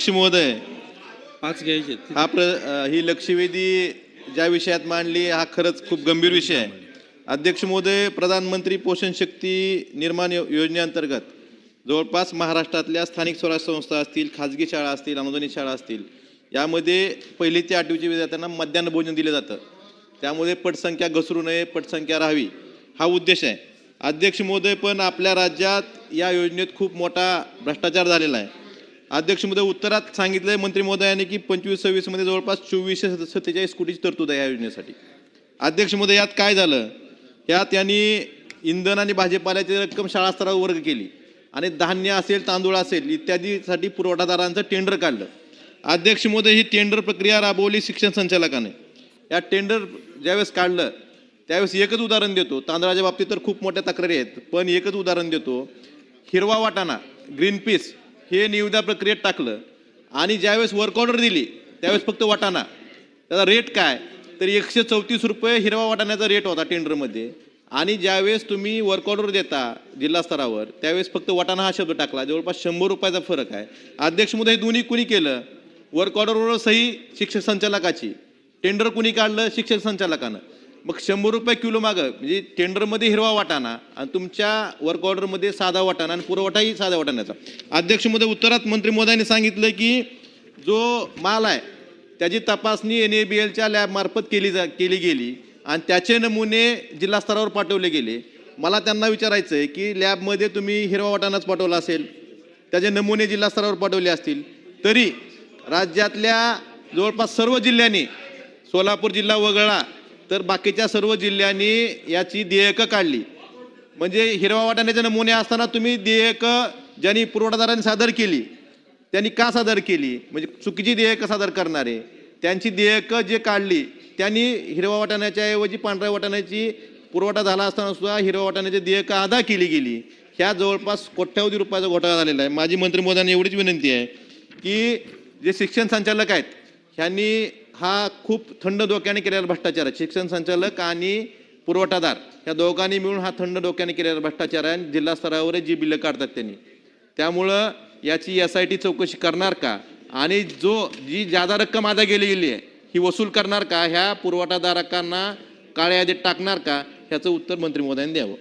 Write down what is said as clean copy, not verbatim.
अध्यक्ष महोदय, 5 घ्यायचे. ही लक्षवेधी ज्या विषयात मांडली हा खरंच खूप गंभीर विषय आहे. अध्यक्ष महोदय, प्रधानमंत्री पोषण शक्ती निर्माण योजनेअंतर्गत जवळपास महाराष्ट्रातल्या स्थानिक स्वराज्य संस्था असतील, खाजगी शाळा असतील, अनुदानित शाळा असतील, यामध्ये 1ली ते 8वीच्या विद्यार्थ्यांना मध्यान्ह भोजन दिलं जातं. त्यामुळे पटसंख्या घसरू नये, पटसंख्या राहावी हा उद्देश आहे. अध्यक्ष महोदय, पण आपल्या राज्यात या योजनेत खूप मोठा भ्रष्टाचार झालेला आहे. अध्यक्ष महोदय, उत्तरात सांगितलंय मंत्री महोदयांनी की 25-26 मध्ये जवळपास 2447 कोटीची तरतूद आहे या योजनेसाठी. अध्यक्ष महोदय, यात काय झालं? यात त्यांनी इंधन आणि भाजीपाल्याची रक्कम शाळा स्तरावर वर्ग केली आणि धान्य असेल, तांदूळ असेल इत्यादीसाठी पुरवठादारांचं टेंडर काढलं. अध्यक्ष महोदय, ही टेंडर प्रक्रिया राबवली शिक्षण संचालकाने. या टेंडर ज्यावेळेस काढलं त्यावेळेस एकच उदाहरण देतो. तांदळाच्या बाबतीत तर खूप मोठ्या तक्रारी आहेत, पण एकच उदाहरण देतो. हिरवा वाटाणा, ग्रीन पीस हे निविदा प्रक्रियेत टाकलं आणि ज्यावेळेस वर्क ऑर्डर दिली त्यावेळेस फक्त वाटाणा, त्याचा रेट काय तर 134 रुपये हिरवा वाटाण्याचा रेट होता टेंडरमध्ये. आणि ज्यावेळेस तुम्ही वर्क ऑर्डर देता जिल्हा स्तरावर त्यावेळेस फक्त वाटाणा हा शब्द टाकला. जवळपास 100 रुपयाचा फरक आहे. अध्यक्ष महोदय, हे दोन्ही कुणी केलं? वर्क ऑर्डरवर सही शिक्षक संचालकाची, टेंडर कुणी काढलं? शिक्षक संचालकानं. मग 100 रुपये किलो मागं, म्हणजे टेंडरमध्ये हिरवा वाटाणा आणि तुमच्या वर्क ऑर्डरमध्ये साधा वाटाणा आणि पुरवठाही साधा वाटाण्याचा. अध्यक्ष महोदय, उत्तरात मंत्री महोदयांनी सांगितलं की जो माल आहे त्याची तपासणी NABLच्या लॅबमार्फत केली गेली आणि त्याचे नमुने जिल्हा स्तरावर पाठवले गेले. मला त्यांना विचारायचं आहे की लॅबमध्ये तुम्ही हिरवा वाटाणाच पाठवला असेल, त्याचे नमुने जिल्हा स्तरावर पाठवले असतील, तरी राज्यातल्या जवळपास सर्व जिल्ह्यांनी, सोलापूर जिल्हा वगळला तर बाकीच्या सर्व जिल्ह्यांनी याची देयकं काढली. म्हणजे हिरवा वाटाण्याचे नमुने असताना तुम्ही देयकं ज्यांनी पुरवठादारांनी सादर केली त्यांनी का सादर केली? म्हणजे चुकीची देयकं सादर करणारे त्यांची देयकं जे काढली त्यांनी हिरवा वाटाण्याच्या ऐवजी पांढऱ्या वाटाण्याची पुरवठा झाला असताना सुद्धा हिरवा वाटाण्याची देयकं अदा केली गेली. ह्या जवळपास कोट्यावधी रुपयाचा घोटाळा झालेला आहे. माझी मंत्री महोदयांना एवढीच विनंती आहे की जे शिक्षण संचालक आहेत ह्यांनी हा खूप थंड डोक्याने केलेला भ्रष्टाचार आहे. शिक्षण संचालक आणि पुरवठादार या दोघांनी मिळून हा थंड डोक्याने केलेला भ्रष्टाचार आहे. जिल्हा स्तरावर जी बिलं काढतात त्यांनी, त्यामुळं याची SIT चौकशी करणार का आणि जी जादा रक्कम अदा गेली आहे ही वसूल करणार का, ह्या पुरवठादारांना काळ्या यादीत टाकणार का, ह्याचं उत्तर मंत्री महोदयांनी द्यावं.